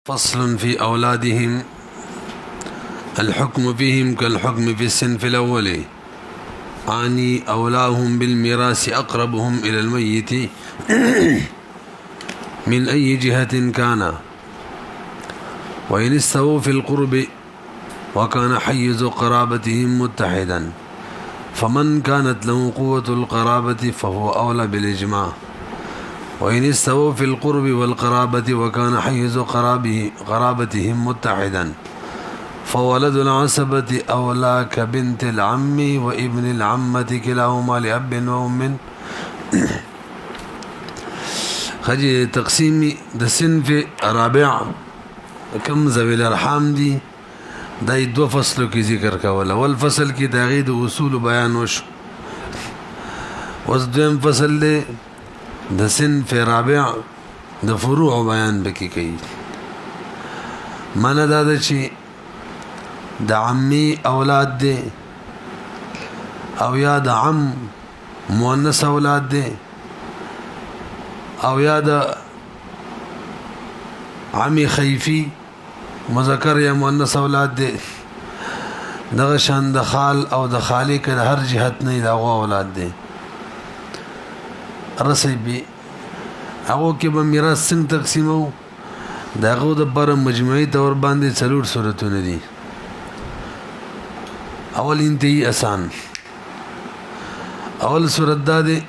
فصل في أولادهم الحكم فيهم كالحكم في الصنف الأول أعني أولاهم بالميراث أقربهم إلى الميت من أي جهة كان وإن استووا في القرب وكان حيز قرابتهم متحدا فمن كانت له قوة القرابة فهو أولى بالإجماع وإن استووا في القرب والقرابة وكان حيز قرابتهم متحدا فولد العصبة أولى كبنت العم وابن العمة كلاهما لأب وأم. خجي تقسيم د صنف رابع كم ذوي الارحام دي دای دو فصلو کی ذکر کول. اول فصل کی داغی د اصول بیان وشو. اوس دویم فصل دی د صنف رابع د فروع بیان بکی کوي. معنی دا ده چې د عمي اولاد دی او یا د عم مؤنث اولاد دی او یا د عمي خیفی مذکر یا مؤنث اولاد دی. دغه شان د خال او د خالی که د هر جهت نه دغه اولاد دی رسی بی هغه کې به میراث څنګه تقسیمو. دغه د پر مجموعي طور باندې څلور صورتونه دي. اول انتهایی آسان. اول صورت دا دی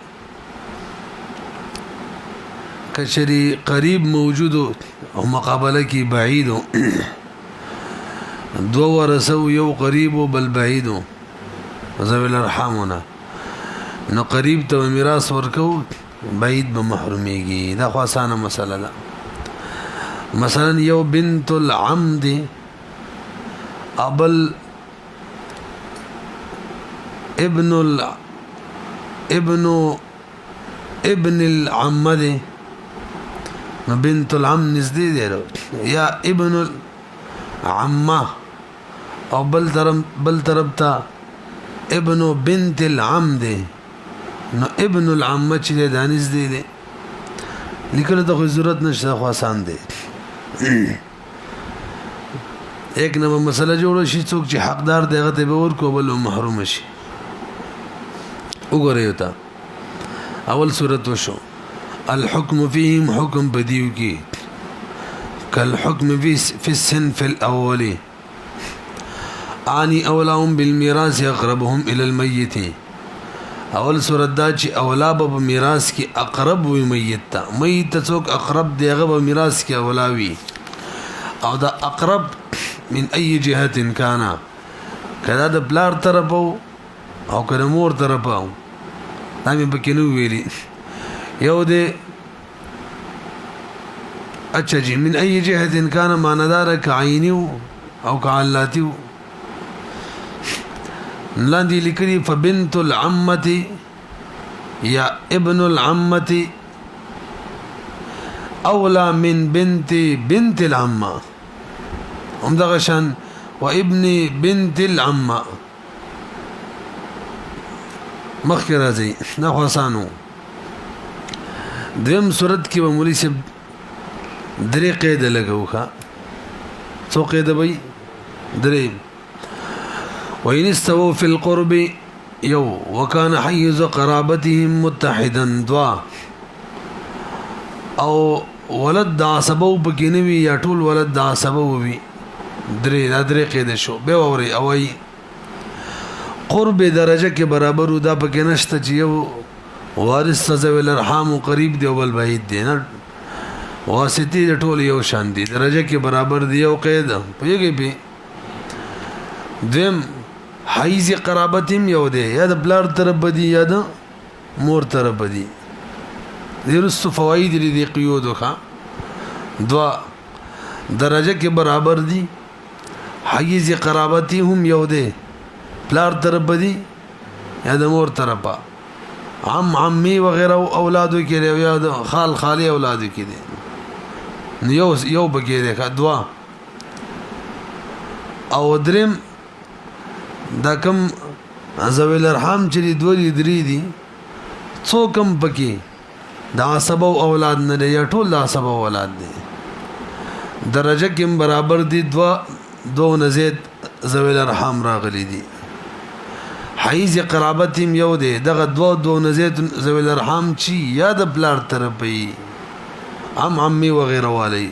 کچری قریب موجودو او مقابله کی بعیدو دو ورثو یو قریبو بل بعیدو ذوی الارحامنا نو قریب ته میراث ورکو بعید به محرومیږي. دا خو اسانه مسله ده. مثلا یو بنت العم دی ابل ابن العم دی نو بنت العم نزدې دی یا ابن العمه او بل طرف ته ابن بنت العم دی نو ابن العمه چې دی دا نزدې دی. لیکلو ته خو ضرورت نشته خو آسان دی. ایک نمبر مسله جوړ شي څوک چې حقدار دی هغه ته به ورکو بل محروم شي. وګورئ تا اول صورت وشو الحكم فيهم حكم بديو کی كالحكم في الصنف الأول أعني أولاهم بالميراث أقربهم إلى الميت. اول صورت دا چې اولا به میراث کی اقرب وي میت ته. میت ته څوک اقرب دی هغه به میراث کی اولا وي او دا اقرب من أي جهة كان کدا د پلار طرف او کله مور طرف او دا مې پکې نو ویلي. یو دې اچھا جی من أي جهة كان ماندار کعینی او کعلاتی لاندې لیکلي فبنت العمة یا ابن العمة اولى من بنت العمة هم دغه شان وابن بنت العمة مخکې راځي. نه خو آسانو. دویم صورت کې به مولوي صاحب درې قیده لګو ښه. څو قیده به درې. وإن استووا في القرب یو وكان حيز قرابتهم متحدا دوا او ولد د عصبو پکې نه وي یا ټول ولد د عصبو وي درې قیده شو. به اوري او ای قرب درجه کې برابر دا پکې نشته چې یو وارث ذوی الارحام قریب دی او بل بعید دی. نه واسطي د ټول یو شان دي درجه کې برابر دی. یو قید پیږي به دیم حیز قرابتیم یو دی یا د بلار طرف بدی یا د مور طرف بدی. درست فواید لري قیود خا دوا درجه کې برابر دي. حیز قرابتی هم یو دی بلار طرف بدی یا د مور طرفا. عمي وغیرہ اولادو کې دی یا د خالی اولادو کې دی. یو بګی دی کا دوا او درم دا کم ذوی الارحام چې دوی درې دي څو کم پکې دا عصبو اولاد نه یا ټول عصبو اولاد دي. درجه کې برابر دي دو نزيد ذوی الارحام راغلي دي حیز قرابت هم یو دی دغه دو نزيد ذوی الارحام چی یا د پلار طرفي عمي وغيره والی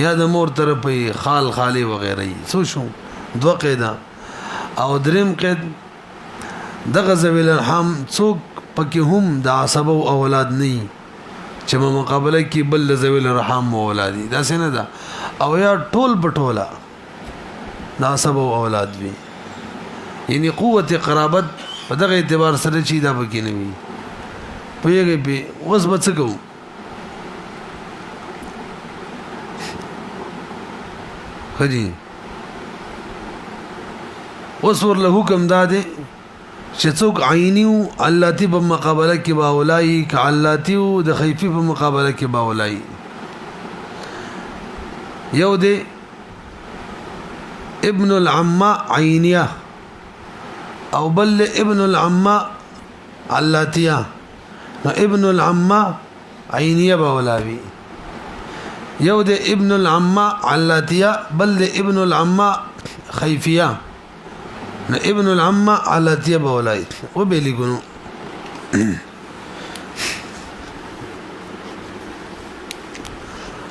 یا د مور طرفي خالي وغيره سو شو دو قیدا او دریم قید دغه ذوی الارحام څوک پکې هم د عصب او اولاد نه چې مقابله کې بل ذوی الارحام اولادي دا څنګه ده او یا ټول بټولا د عصب او اولاد وي یعنی قوت قرابت په دغه اعتبار سره چی دا پکې نه وي پوهیږي په اوس به څه کوو خدي اوس ورله حکم داده چې څوک عینیو اللاتی په مقابله کې باولای ک اللاتیو د خیفی په مقابله کې باولای یو دی ابن العمه عینیه او بل ابن العمه اللاتیه نو ابن العمه عینیه باولاوی یو دی ابن العمه اللاتیه بل ابن العمه خیفیه نو ابن العمه علاتیه بولای و بیلی ګنو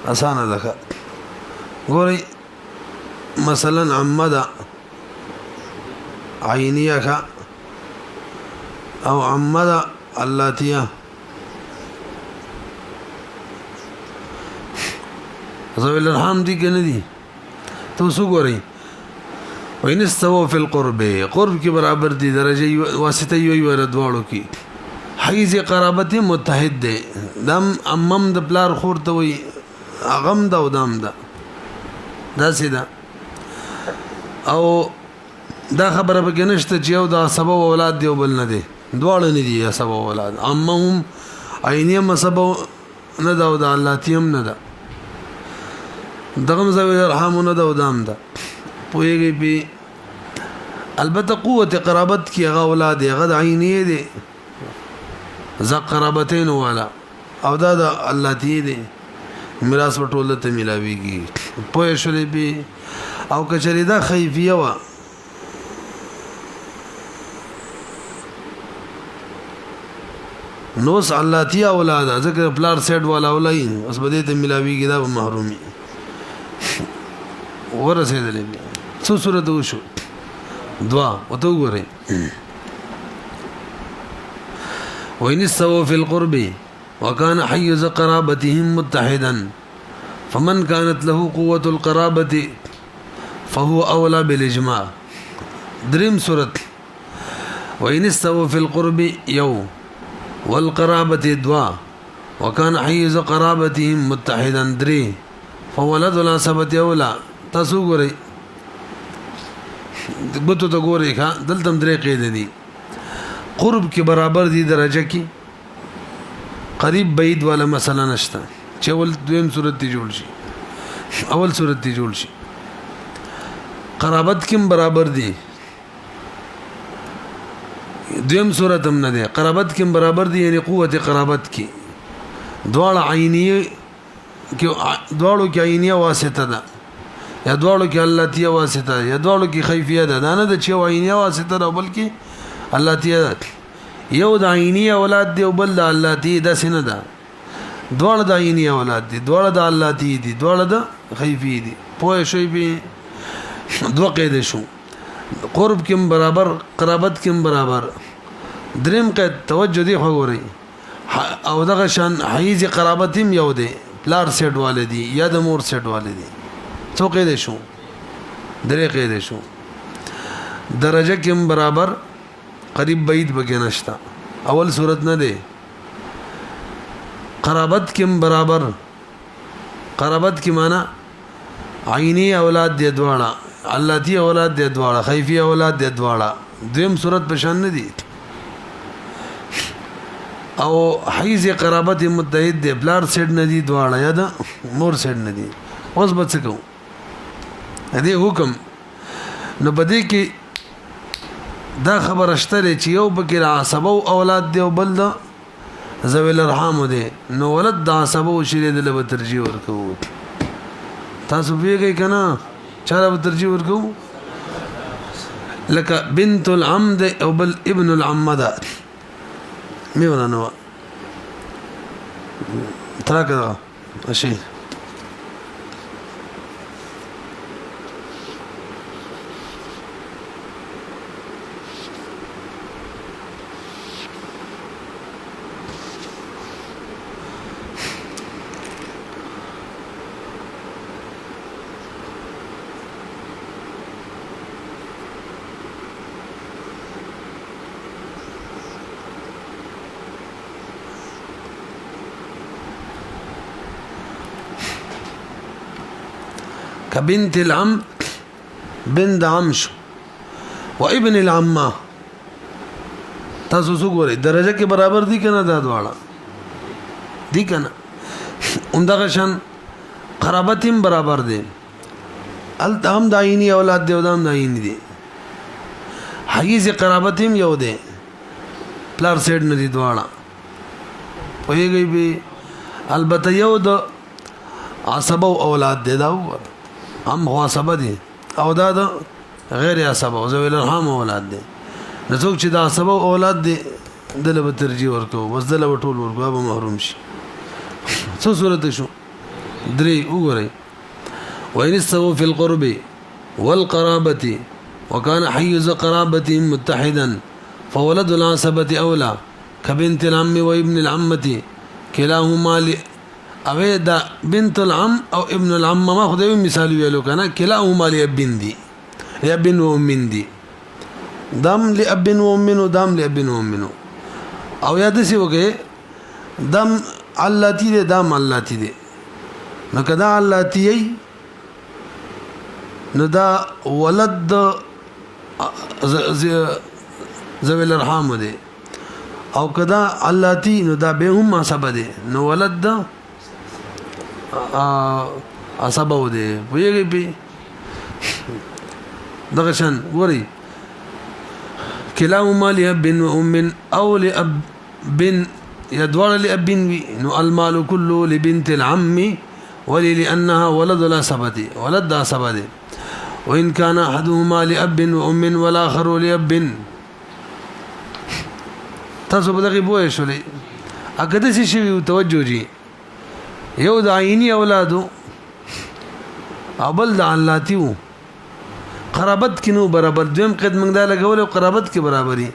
اسانه ده ګوري مثلا عمه ده عینیه کا او عمه ده علاتیه ذوی الارحام دي کنه دي تاسو ګورئ وین استووا فی القرب قرب کی برابر دی درجه واسطه یو ور دوړو کی حیز قرابت متحد دی دم امم د پلار خور ته وی اغم دا ودام دا دا سیدا او دا خبره به نشته چې یو دا سبب اولاد دی بل نه دی دوړ نه دی سبب اولاد امهم عینیم سبب نه دا د الله تیم نه دا دغه ذوی الارحام نه دا ودام دا پوهیږي به البته قوت قرابت کی هغه اولاد هغه عینیه دي ز قرابتین والا او دا د الله دی دي میراث ټول ته ملاويږي پوه شولې به او کچری دا خیفیه وا نوس الله تی اولاد ذکر پلار سیټ والا اولای اوس بده ته ملاويږي دا محرومي ورسېدلې څو صورت وشو دعا وته وګورئ وإن استووا في القرب وكان حيز قرابتهم متحدا فمن كانت له قوة القرابة فهو أولى بالإجماع دريم سورة وإن استووا في القرب يو والقرابة دعا وكان حيز قرابتهم متحدا دري فولد العصبة أولى تاسو ګورئ بتو ته ګورئ ښا دلته درې قید دي قرب کې برابر دي درجه کې قریب بعید والا مسله نشته چې ول دویم صورت دی جوړ شي اول صورت دی جوړ شي قرابت کې برابر دي دویم صورت هم نه ده قرابت کې برابر دي یعنی قوت قرابت کې دواړه عینیه کې دواړو کې عینیه واسطه ده یا دواړو کې الله تیه واسطه یا دواړو کې خیفیه ده نه د چې عینیه واسطه ده بلکې الله تیه یو د عینیه اولاد دی او بل د الله تیه د سینه ده دواړه د عینیه اولاد دي دواړه د الله تیه دي دواړه د خیفیه دي پوه شوي به دوه قید شو قرب کې برابر قرابت کې برابر دریم قید توجه دی خو غوري او دغه شان حیز قرابت هم یو دی پلار سیټ والدي یا د مور سیټ والدي څو قید شو درې قید شو درجه کې برابر قریب بعید بګی نشتا اول صورت نه دی قرابت کې برابر قرابت کې معنا عینی اولاد دی دواړه الله دی اولاد دی دواړه خیفی اولاد دی دواړه دیم صورت پشان نه دی او حیز قرابت متحد دی بلار سیډ نه دی دواړه یا دا مور سیډ نه دی اوس به څه کوو دې حکم نو بده کې دا خبر اشتره چې یو بکر عصبو اولاد دی او بل دا ذوی الارحام دی نو ولد د عصبو شری د له ترجیح ورکو تاسو پیږئ کنه چاله به ترجیح ورکو لکه بنت العم ده او بل ابن العم ده می ولا نو تراك شيء كبنت العم بنت عم شو وابن العمه تاسو وګورئ درجه کې برابر دي کنه دا دواړه دي کنه اندغه شان قرابت هم برابر دي التهم داینی اولاد دی ودام داینی دي حیز قرابت هم یو دي پلار سیډ نه دي دواړه وایي به البته یو د عصبو اولاد دی دا هم هو عصبه دي او دا د غیر عصبه او ذوی الارحام اولاد دي نڅوک چې دا عصبه اولاد دي دله به ترجیح ورکو بس دله به ټول ورکو به محروم شي څه صورت شو درې وګورئ وإن استووا في القرب والقرابة وكان حيز قرابتهم متحدا فولد العصبة أولى كبنت العم وابن العمة كلاهما اوه دا بنت العم او ابن العم ما خدای مثال ویلو کنه كلاهما لابن دي لابن وام دي دام لابن وام دام لابن وام او یاد سی وګه دم اللاتی دي دام اللاتی دي نو کدا اللاتی نو دا ولد ذوی الارحام دي او کدا اللاتی نو دا به هم عصبه دي نو ولد عصبه دي ویږي به دغه شان وري كلاهما لأب وأم أو لأب يدور لأب نو المال كله لبنت العم لأنها ولد العصبة ولد عصبة وإن كان أحدهما لأب وأم والآخر لأب تاسو بدغه بوې شولې اګه دې شي توجه جي یو د عینی اولادو ابل د علاتیو قرابت کینو برابر دویم قدمنګ دا لګول او قرابت کې برابرۍ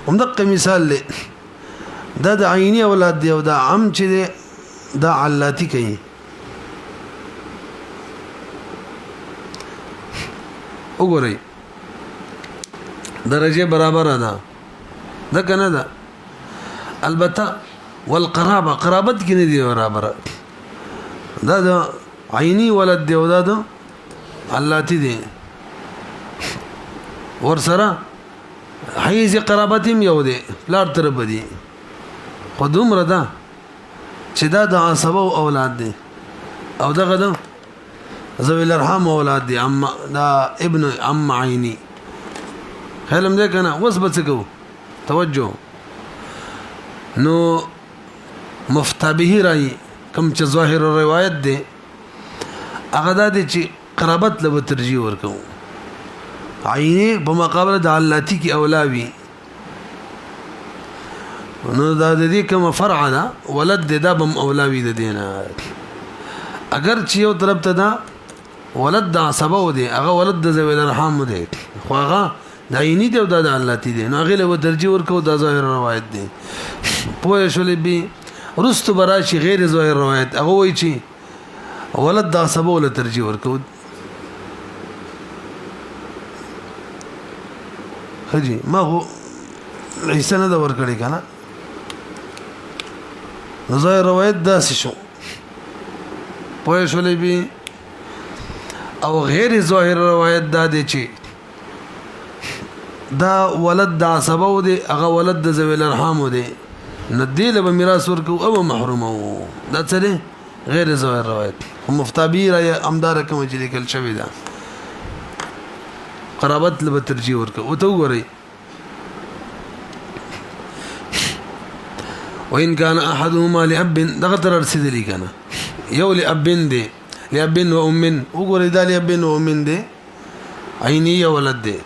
همدغه مثال له د عینی اولاد دی او د عم چې د علاتی کوي وګورئ درجه برابر ده دا کنه ده البته والقرابه قرابت کې نه دی برابر دا د عینی ولد دی او دا د علاتی دی ورسره حیز قرابت هم یو دی لار تر بدی خو دومره ده چې دا د عصبه اولاد دی او دغه د ذوی الارحام اولاد دی اما دا ابن عم عینی خیالم دی کنه وس بچو توجه نو مفتابه رای کم چې ظاهر روایت دی هغه د چې قرابت له ترجیح ورکو عینی په مقابله د علاتی کی اولاوی نو دا د دې کوم فرع ده ولد د بم اولاوی د دینه اگر چې یو طرف ته دا ولد د عصبه و دی هغه ولد د ذوی الارحام دی خو هغه د عینی دی او د علاتی دی نو هغه له ترجیح ورکو د ظاهر روایت دی پوه شولې به رست براشي غیر ظاهر روایت هغه وایي چې ولد د عصبه ول ترجیح ورکو خجی ما هو ایسنه دا ورکړی کنه ظاهر روایت داسې شو پوه شولې به او غیر ظاهر روایت دا دی چې دا ولد د عصبه و دی هغه ولد د ذوی الارحام و دی ندیله به میراث ورکو او محروم وو دا څه دی غیر ظاهر روایت مفتابی را امدار کوم چې لیکل شوی دا قرابت له ترجیح ورکو او ته وګورئ وإن كان أحدهما لأب دغه تر رسیدلی کنه یو لأب دی لأب وأم وګورئ دا لأب وأم دی عینیه ولد دی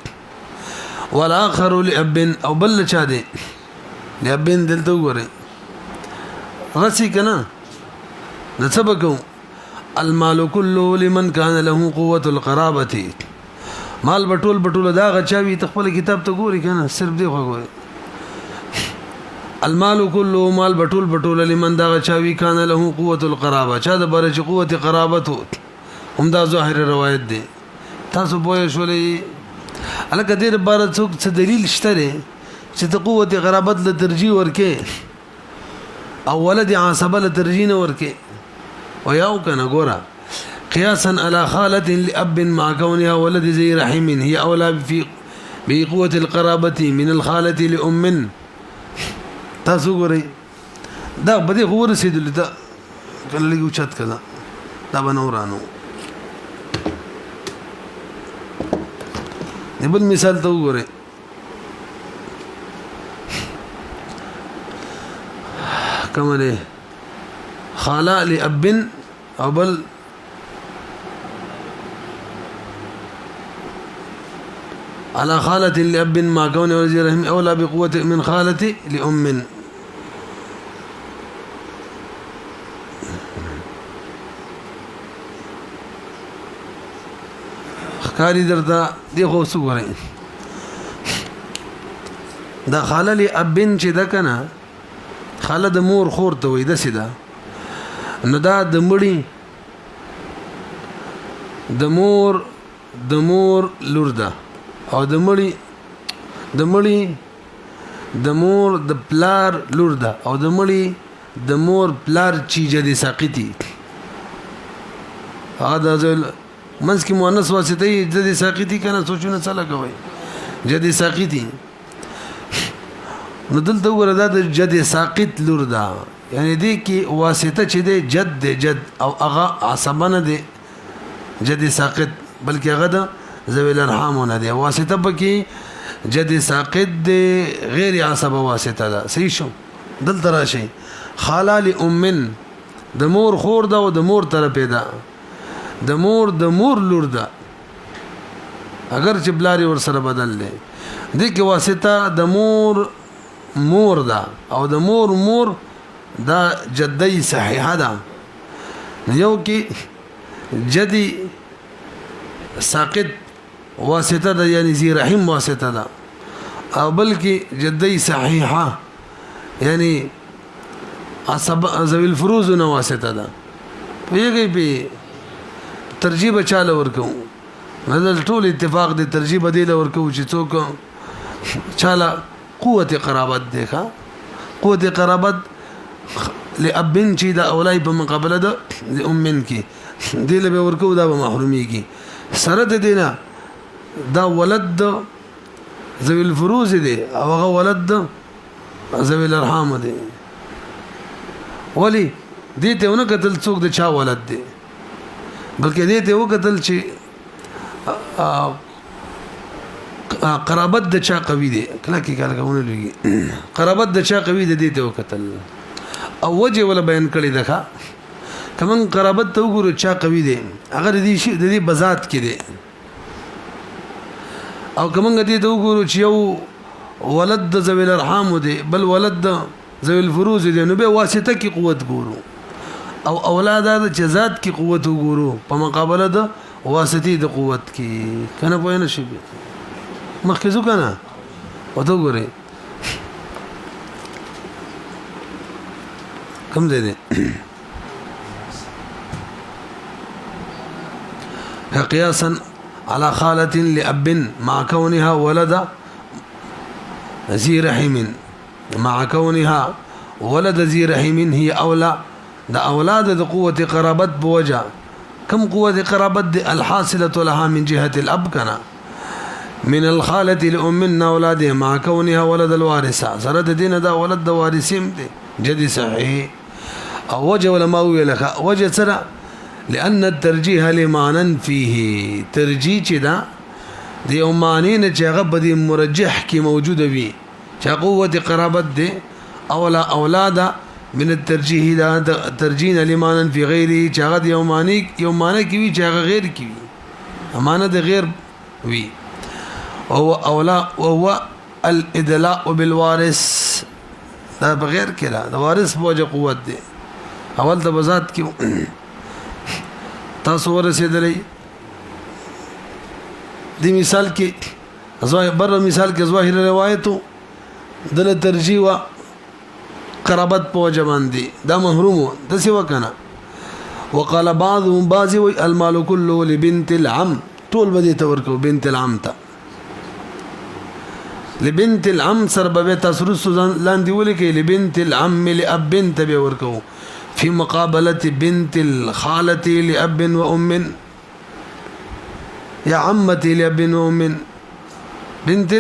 والآخر لأب او بل چا دی لأب دلته وګورئ رسی کنه د سبقو المال كله لمن كان له قوة القرابة مال بټول دا غچاوي تخپل کتاب ته ګوري کنه صرف دی خو ګوري المال كله مال بټول لمن دا غچاوي كان له قوة القرابة چا د برچ قوت قرابت هم دا ظاهر روایت دی تاسو پوه شولې الکه دې عبارت څه دلیل شته چې ته قوت قرابت له ترجیح ورکې او ولد عصبه له ترجیح نه ورکې وياو كان غورا قياسا على خالة لأب مع كونها ولد ذي رحم هي أولى في بقوة القرابة من الخالة لأم تاسو غوري دا بده غور سيدل دا کله لګو چت کړه دا بنورانو دبل مثال ته وګوره كمان خاله لأب او بل على خالة لأب مع كون ولد رحم أولى بقوة من خالة لأم خکاری درته دی خو وګورئ دا خاله لأب چې دا کنه خاله د مور خور ته وای د سیدا نو دا د مړی د مور لور ده او د مور د پلار لور ده او د مړی د مور پلار چې جدي ساقطي هغه ځل منځ کې مؤنث واسطه جدي ساقطي کنه سوچونه څه لګوي جدي ساقطي نو دلته وردا د جدي ساقط لور ده یعنی دې کې واسطه چې د جد او هغه عصبانه دي جدي ساقط بلکې هغه د ذوی الارحام نه دي واسطه پکې جدي ساقط دي غیر عصبه واسطه ده صحیح شو دلته راشي خاله لأم د مور خور ده او د مور طرف ده د مور لور ده اگر چې بلاري ور سره بدل لې دې کې واسطه د مور ده او د مور دا جدي صحیحه ده یو کې جدي ساقط واسطه ده یعنی ذی رحم واسطه ده او بلکې جدي صحیحه یعنی عصب ذوی الفروز نه واسطه ده پیږي په ترجیح چاله ورکو نظر ټول اتفاق دي ترجیح دی ورکو چې څوک چاله قوت قرابت دیکھا قوت قرابت لأب چې دا اولای په مقابله ده لأم کې دی له ورکو دا به محرومي کی سره د دینه دا ولد ذوی الفروز دی او هغه ولد ذوی الارحام دی ولی دې ته ونه قتل څوک د چا ولد دی بلکې دې ته وکتل چې قرابت د چا قوی دی کله کې کار کوونه لګي قرابت د چا قوی دی دې ته وکتل او وجه ولا بیان کړی ده کمن قرابت ته وګورو چا قوی دی اگر دې شی د دې بذات کې دی او کمن دې ته وګورو چې یو ولد د ذوی الارحام دی بل ولد د ذوی الفروز دی نو به واسطه کې قوت ګورو او اولاد د جزات کی قوت وګورو په مقابله د واسطي د قوت کی کنه پوه نه شي مخکې ځو کنه وته ګوري کم دې قياسا على خالة لأب مع كونها ولد ذي رحم مع كونها ولد ذي رحم هي أولى دا اولاد د قوت قرابت بوجه كم قوت قرابت الحاصله لها من جهه الاب كنا من الخاله لام اولاد مع كونها ولد الوارثه سره د دین دا ولد د وارثیم دي جدي صحيح او وجه علماء لك وجه سره لان الترجيح لمعنى فيه ترجيح چې دا د یو معنی نه چې هغه بدی مرجح کی موجوده وي چې قوت قرابت دي اولا اولاد من الترجیح دا ترجیح لمانا فی غیره چاغد یو معنی کی وی چاغ غیر کی وی امانه د غیر وی او اولا وهو الادلاء بالوارث دا بغیر کړه د وارث بوجه قوت دی اول د بذات کې تاسو ورسېدلې دی مثال کې بر مثال کې ظاهر روایتو دل ترجیح وا قرابت پوجه باندې دا محروم د سی وکنه وقال بعضهم بعضي المال كله لبنت العم طول بدي تورکو بنت العم تا لبنت العم سر به تسرس لاندې ولکې لبنت العم لاب بنت به ورکو في مقابله بنت الخاله لاب وام يا عمتي لاب وام بنت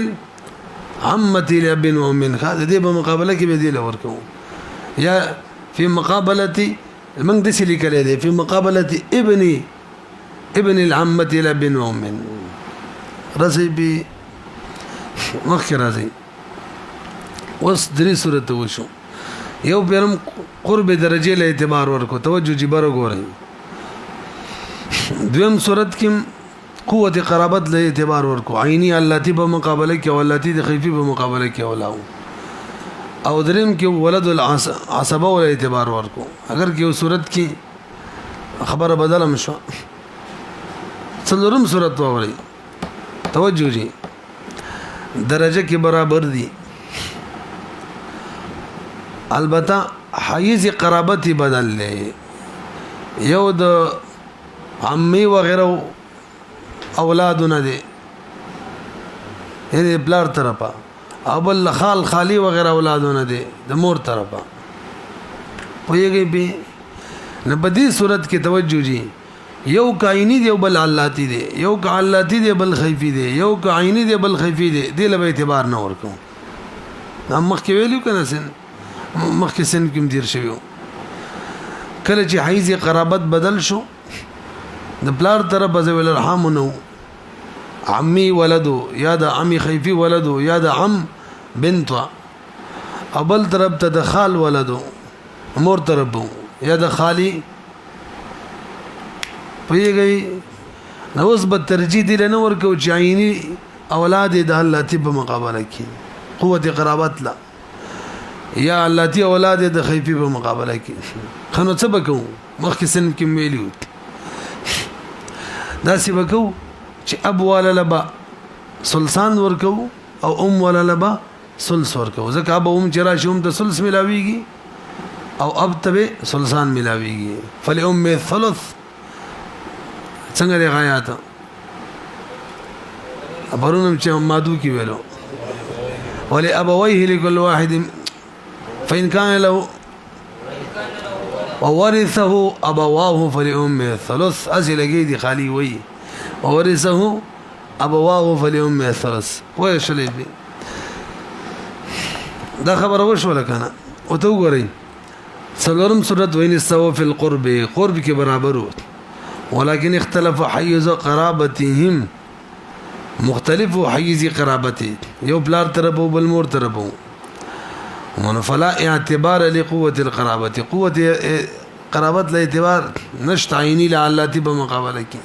عمتي لاب وام هذا دې په مقابله کې به دي ورکو یا في مقابله من دسي لیکل دي في مقابله ابن العمه لاب وام رسي بي مخکې راځي اوس درې صورت وشو یو پیرم قرب درجه له اعتبار ورکو توجه جبر وګورئ دویم صورت کې قوت قرابت له اعتبار ورکو عینی اللاتی په مقابله کې او اللاتی د خفیف په مقابله کې ولاو او دریم کې ولد العصبه له اعتبار ورکو اگر کې صورت کې خبره بدلم شو څلورم صورت ووري توجه جی درجه کې برابر دي البته حیز قرابت بدل لې یو د عمي وغيرها اولادونه دي یعنی بلار طرفه ابل خال خالي وغيرها اولادونه دي د مور طرفه ویږي به نه بدی صورت کې توجه جی یو کاینی دی بل علاتی دی یو کعلاتی دی بل خیفی دی یو کعینی دی بل خیفی دی دی له اعتبار نه ورکو مخ کې ویلو کنه سن مخ کې سن کوم دیر شوی کله چې حیز قرابت بدل شو د بلار طرف ذوی الارحام نو عمي ولدو یا د عمي خیفی ولدو یا د عم بنت ابل طرف ته د خال ولدو مور طرف یا د خالی پویږي نو اوس به ترجیح دی نه ورکو چې عیني اولاد د الله تی په مقابله کې قوت قرابت لا یا الله تی اولاد د خیفی په مقابله کې خنو څه بکو مخکې سن کې ویلو دا سی بکو چې اب ولا لبا سلسان ورکو او ولا لبا سلس ورکو ځکه اب چې راشوم ته سلس ملاويږي او اب تبه سلسان ملاويږي فلام ثلث څنګه دی غایات ابرونم چې مادو کې ویلو ولي ابويه لكل واحد فإن كان له وورثه ابواه فلأمه الثلث ازل جيدي خالي وي وورثه ابواه فلأمه الثلث ويشلي بي دا خبر وشو لكنا وتوغري سلورم سورة وين استوى في القرب قرب کې برابر ولكن اختلف حيز قرابتهم مختلف حيز قرابته یو بلار طرفو بل مور طرفو فلا اعتبار لقوة القرابة قوة قرابت له اعتبار نشت عيني لعلاتي بمقابله کی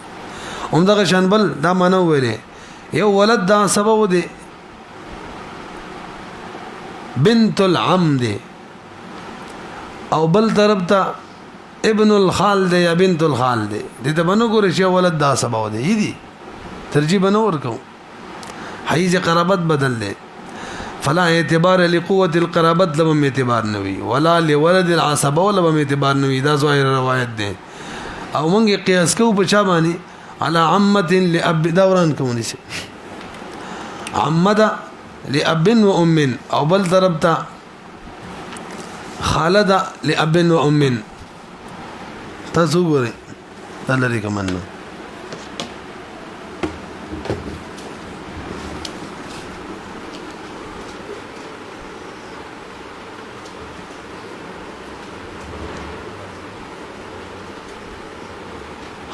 هم دغه شان بل دا معنی ویلې یو ولد دا سبب دی بنت العم دی او بل طرف ته ابن الخال دی یا بنت الخال دی دې ته بنو ګورې چې ولد دا سبب دی دي ترجیح بنو ورکو حیز قرابت بدل دی فلا اعتبار لقوة القرابت لبم اعتبار نوي ولا لولد العصبه لبم اعتبار نوي دا ظاهر روایت دی او مونږ قیاس کو په چا باندې على عمه لاب دوران کوونی سي عمه لاب و ام او بل طرف ته خالد لاب و ام تاسو ګورئ دلته کومنه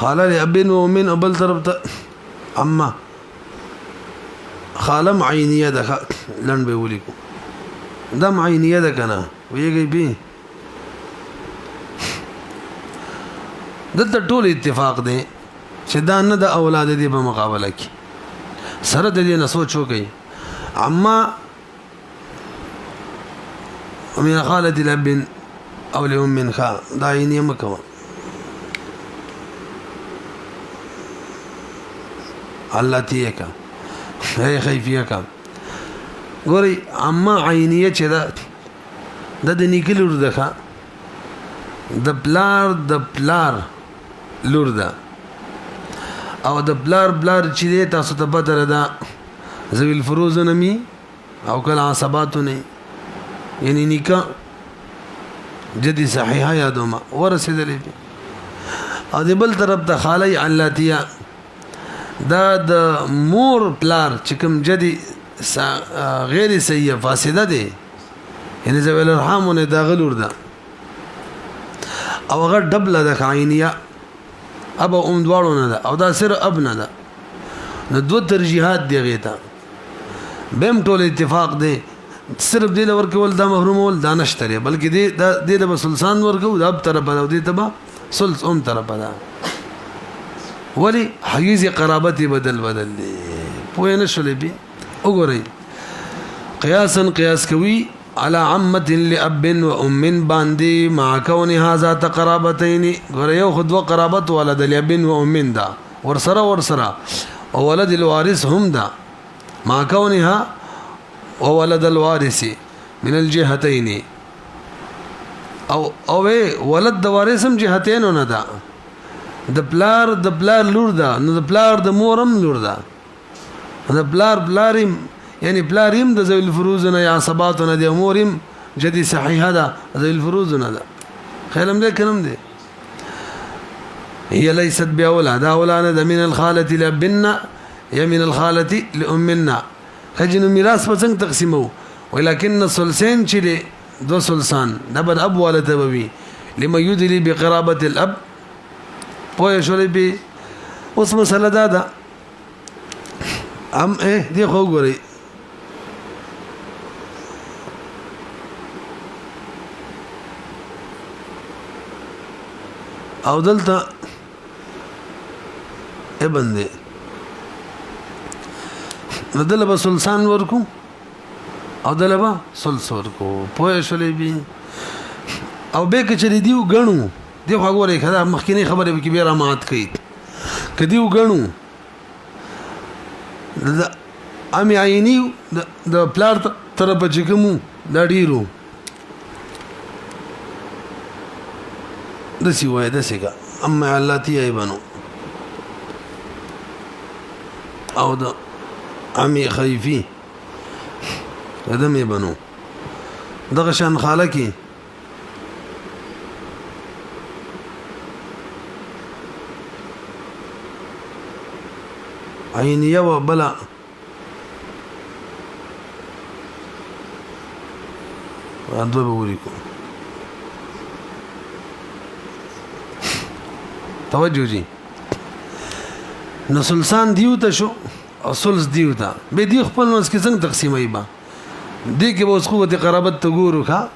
خاله لابن و من ابل طرف ته اما خاله عینیه ده لن به ولیکو دا عینیه ده کنه ویږي به دلته ټول اتفاق دی چې دا نه د اولاد دی په مقابله کې سره د دې نه سوچ وکړي اما من خالة الاب او لام خا دا یې نه مکو الله تیه کا هي خیفیه کا ګوري اما عینیه چې دا د نیکلور دغه د پلار لور ده او د بلار چې دی تاسو ته پته ده ذوی الفروز نمی او کله عصباتو نه یعنی نکاح جدي صحیحه یادوما ورسېدلې او د بل طرف ته خالی علاتیه دا د مور پلار چې کوم جدي غیر صحیحه فاسده دي یعنی ذوی الارحام نه دا غلور ده او هغه ډبله د عینیه ابا دواړو نه ده او دا سر اب نه ده نو دو ترجیحات دی غیتا بهم ټول اتفاق دی صرف دی ورکول دا محرومول دا نشته بلکې دی د سلطان ورکو دا اب طرف ده دی تبا سلس طرف ده ولی حیز قرابت بدل دی پوه نه شولې بي وګورئ قیاس کوي على عمة لأب وأم باندي مع كونها ذات قرابتين غريو خدوة قرابت ولد لأب وأم دا ورسرا وولد الوارث هم دا مع كونها وولد الوارث من الجهتين او ولد الوارث هم جهتين وندا د پلار لور دا نو د پلار د مورم لور دا د پلاریم یعنی پلاریم د ذوی الفروز نه یا عصبات نه د امورم جدي صحیحه ده ذوی الفروز نه ده خیرم دې کنم دې هي ليست باولاد اولاد من الخاله لابنا يا من الخاله لامنا خجن میراث په څنګه تقسیمو ولکن الثلثين چې دو ثلثان د بد اب ولته وي لما يدلي بقرابه الاب پوه شولې به اوس مسله ده ام دې خو ګورئ او دلته ابن دی دلته به سلطان ورکو او دلته به سلس ورکو پوه شولې بي او به کچري دیو غنو دی خو غوړې کړه مخکینی خبره به کې بیا رامات کړي کدیو غنو د امي عيني د پلار طرف چې کوم دا ډیرو دسی وای دسیګه اما علاتي ای بنو او د امي خيفي ادم ای بنو دغه شان خاله کی عینیه و بلا ادو به وریکو توجه جی نو سلطان دیو ته شو او سلس دیو ته به دی خپل نس کې څنګه تقسیمای با دی کې اوس قوت قرابت ته ګورو ښا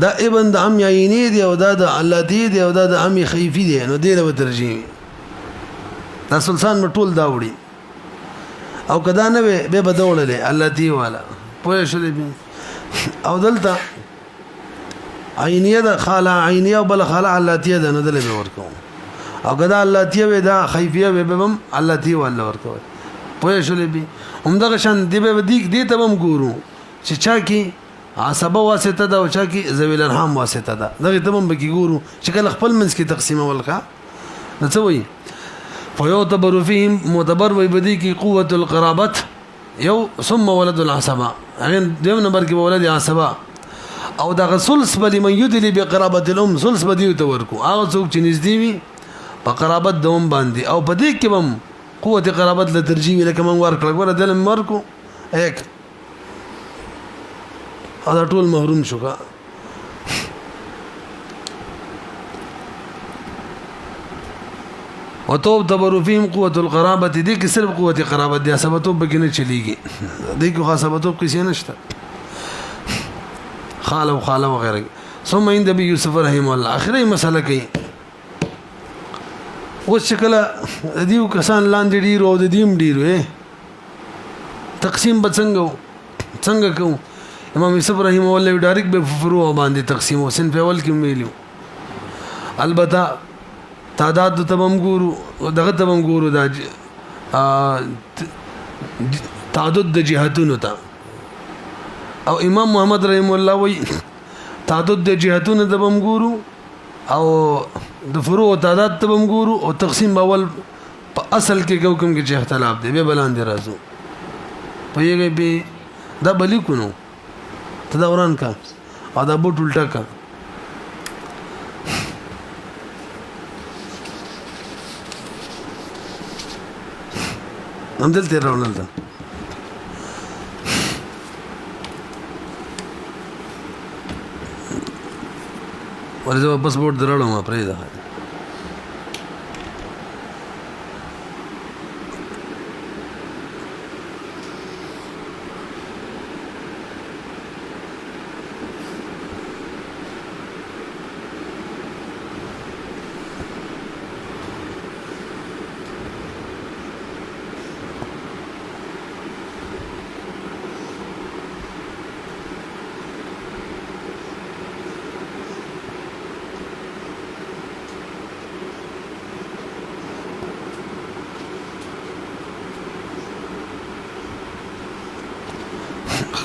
دا ابن د ام عینی دی او دا د الله دی او دا د ام خیفی دی نو دی له ترجمه دا سلطان مټول دا وړي او کدا نه به بدولله الله دی والا پوه شولې او دلته عینیه د خاله عینیه او بل خاله الله دی د نه دل به ورکو او کدا الله دی دا خیفیه به بم الله دی والا ورکو پوه شولې بي همدغه شان دی به دی ته هم ګورو چې چا کی عصبه واسطه ده او چا کی ذوی الارحام واسطه ده دغه ته هم بګي ګورو چې کله خپل منځ کې تقسیم ولکا نڅوي فيعتبر فيهم معتبر وي بدی کی قوت القرابت یو ثم ولد العصبه هغه دیو نمبر کې ولد عصبه او دا ثلث بل من يدلي بقرابه الام ثلث بدی ته ورکو هغه څوک چې نږدې وي په قرابت دوم باندې او په دې کې هم قوت قرابت له ترجیح لکه من ورکړه ګوره دلم ورکو یک هذا ټول محروم شو کا وتوب تبر فيهم قوه القرابه دي کې صرف قوت قرابت دي سبتو بګنه چلیږي دي کې خاصبتو کې نشته خاله وغيره ثم عند ابي يوسف رحمه الله اخري مساله کوي اوس چې کله دیو کسان لاندې ډیر او د دیم ډیر تقسیم به څنګه کوو امام یوسف رحمه الله ډایرکټ به فروع باندې تقسیم او صنف اول کې ویلو البته تعداد تبم ګورو دغه تبم ګورو دا تعدد د جهاتونو ته او امام محمد رحم الله وی تعدد د جهاتونو تبم ګورو او د فروع تعداد تبم ګورو او تقسیم اول په اصل کې کوم کې چې اختلاف دی به بلاندې راځو په یوه به دا بلی کونو ته دا وران کا او دا بوت الټا کا هم دلته راولل دا ورته بس بورډ دراړم ما پرې ده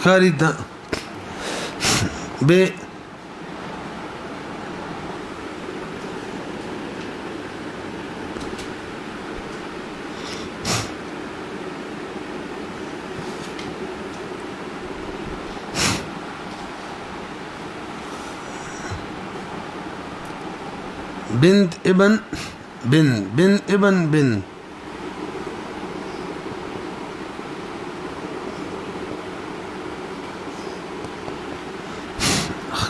ښکاري ده به بنت ابن بن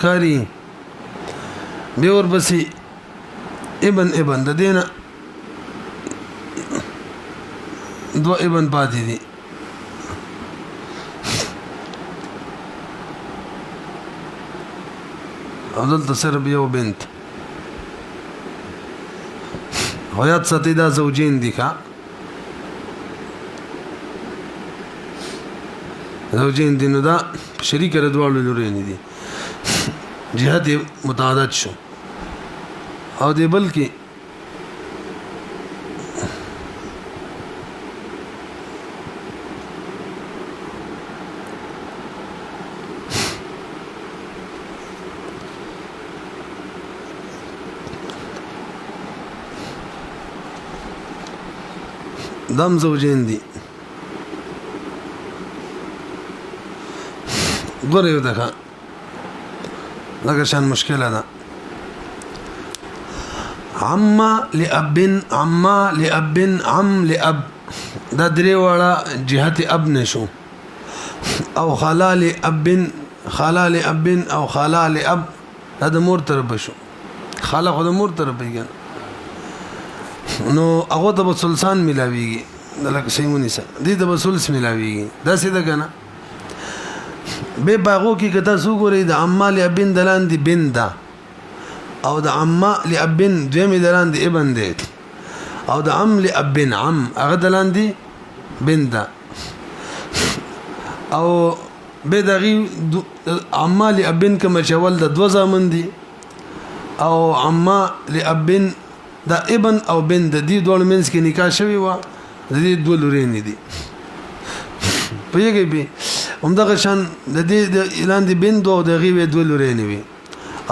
ښکاري به ورپسې ابن د دینه دوه ابن پاتې دي او دلته صرف یو بنت حیات ساتي دا زوجین دي ښه زوجین دي نو دا شریک ردوالو لوري دي جهاد متعدد شو او دی بلکې دم زوجین دي ګوره یو دغه لکه شان مشکله ده عم لأب عم دا درې واړه جهت اب نشو او خالا لأب او خالا لأب دا د مور طرف شو خالا خو د مور طرف پیږي نو هغه د ثلثان ملاويږي لکه سیمونی سره دې د ثلث ملاويږي دا څه ده کنه به باغو کې کته سو ګوري د عمال ابن دلان دی بندا او د عما لابن دیم دلان دی ابن دی او د عم لابن عم هغه دلان دی بندا او به دغه عما لابن کما چول د دو زامن دی او عما لابن دا ابن او بن د دې دوه منځ کې نکاح شوی و د دې دوه لوري نه دي په یوه به همدغه شان د دې د اعلان دی بند او د غیوه دوه لوري نه وي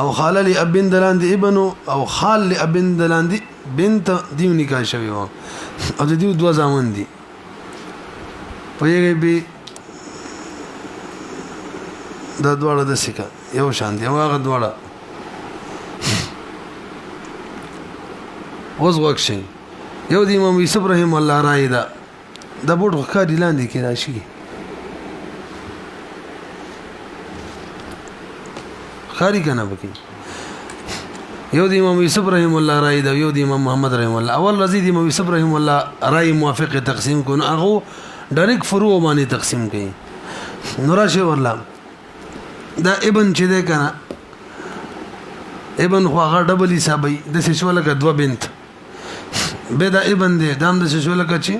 او خاله لی ابن دلان دی ابن او خال لی ابن دلان دی بنت دیو نکاح شوی و او د دې دوه زامن دي په یوه به دا دواړه د سکه یو شان دی هغه دواړه اوس وښه یو د امام یوسف رحم الله راي دا د بوټ ښکاري لاندې کې راشي خاري کنه بکی یو د امام یوسف رحم الله راي دا یو د امام محمد رحم الله اول رضی د امام یوسف رحم الله راي موافق تقسیم کو نو هغه ډایرک فروع باندې تقسیم کړي نوراشه ورلا دا ابن چې ده کنه ابن خو هغه ډبل حسابي د سشوله کا دو بنت به دا ابن دی دام د شو لکه چې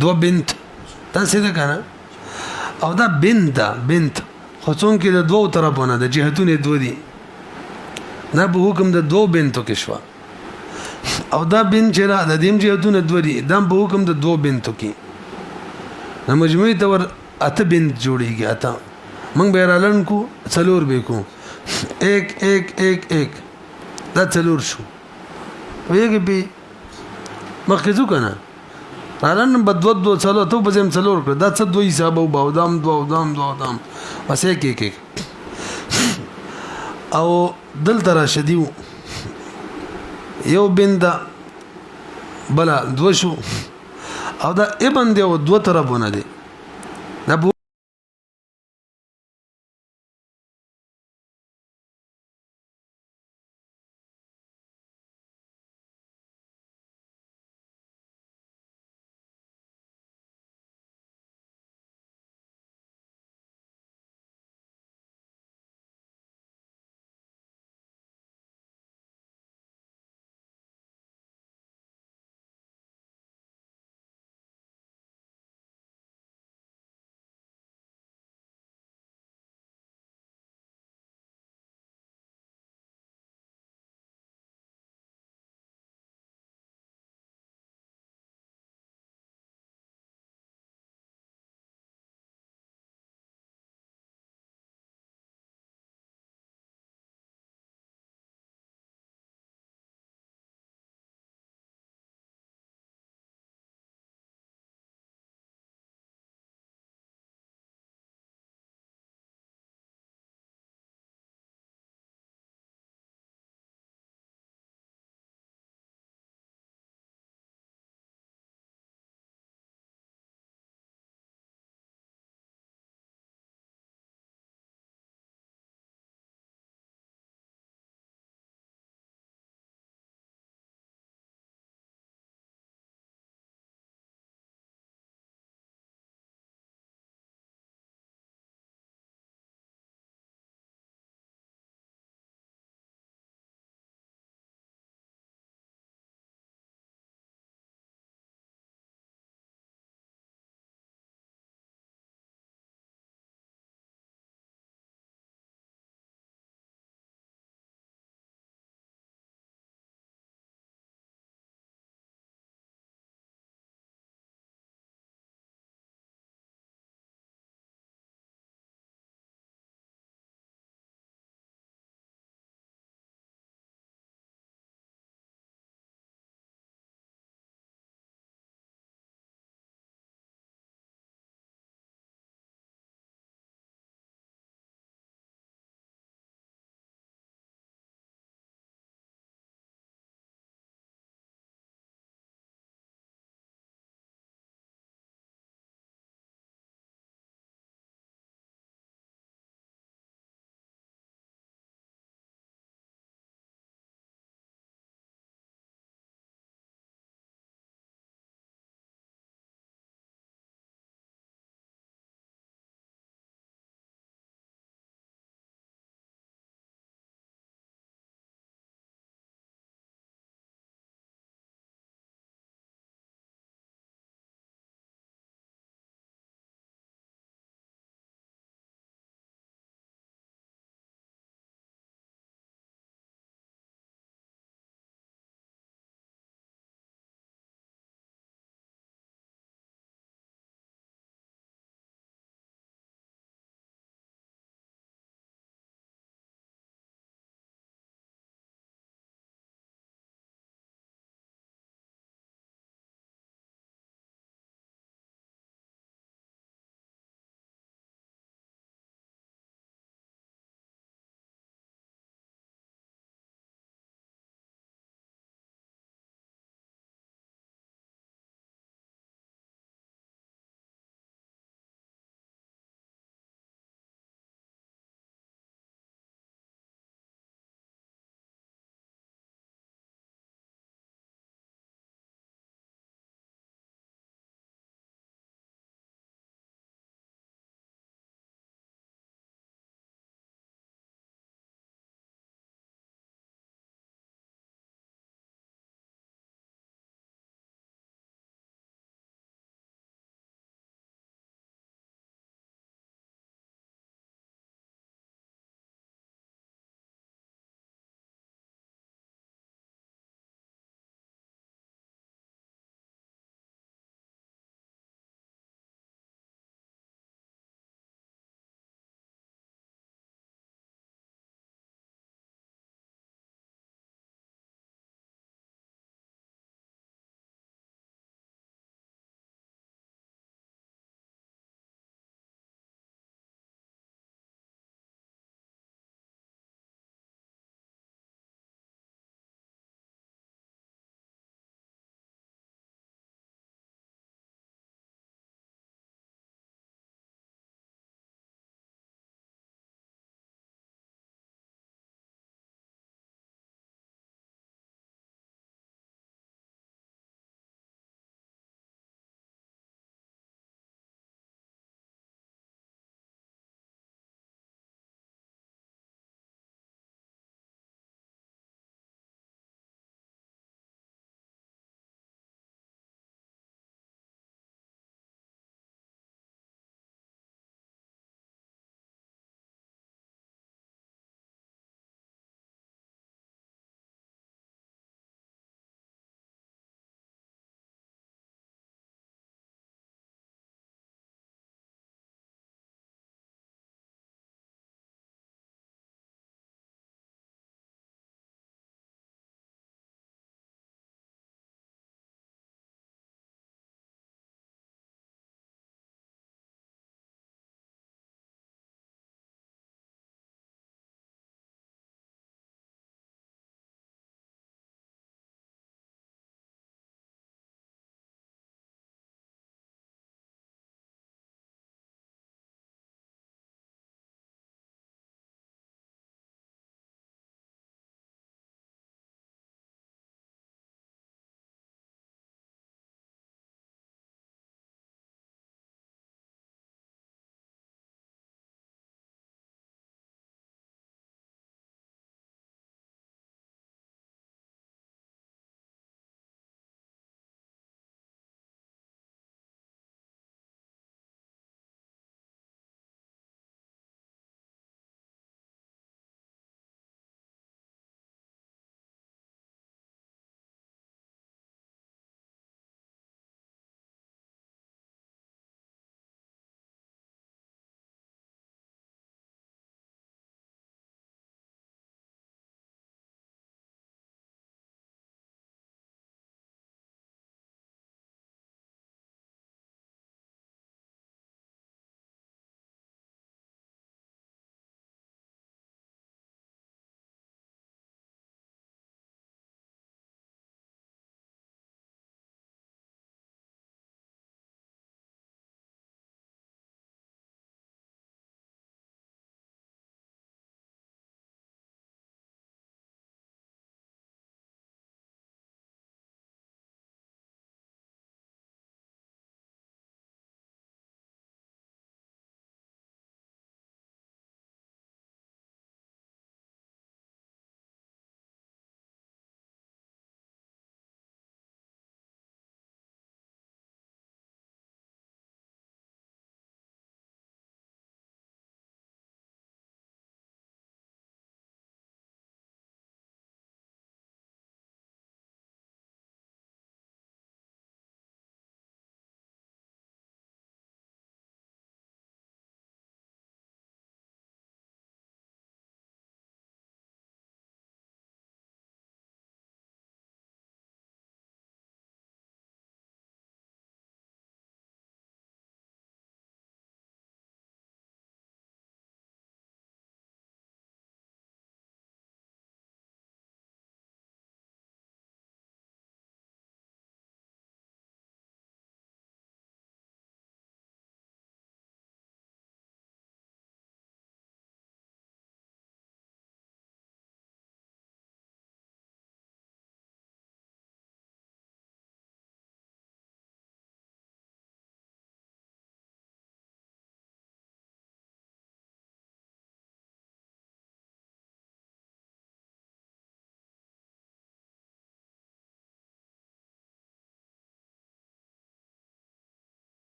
دو بنت تاسو ده کنه او دا بنت خو څون کې د دوه طرفونه د جهتونه دوه دي دا په حکم د دوه بنتو کې شو او دا بنت چې را د دیم جهتونه دوه دي دا په حکم د دوه بنتو کې نو مجموعي تور اته بنت جوړیږي اته موږ به رالن کو څلور به کو 1 1 1 1 دا څلور شو ویګي به مخکې ځو کنه رالن بدو دو څلور ته به زم څلور کړ دا څه دوی حساب او باودام واسه کې او دل تر شدیو یو بندا بلا دو شو او دا ابن دی او دو طرفونه دي دا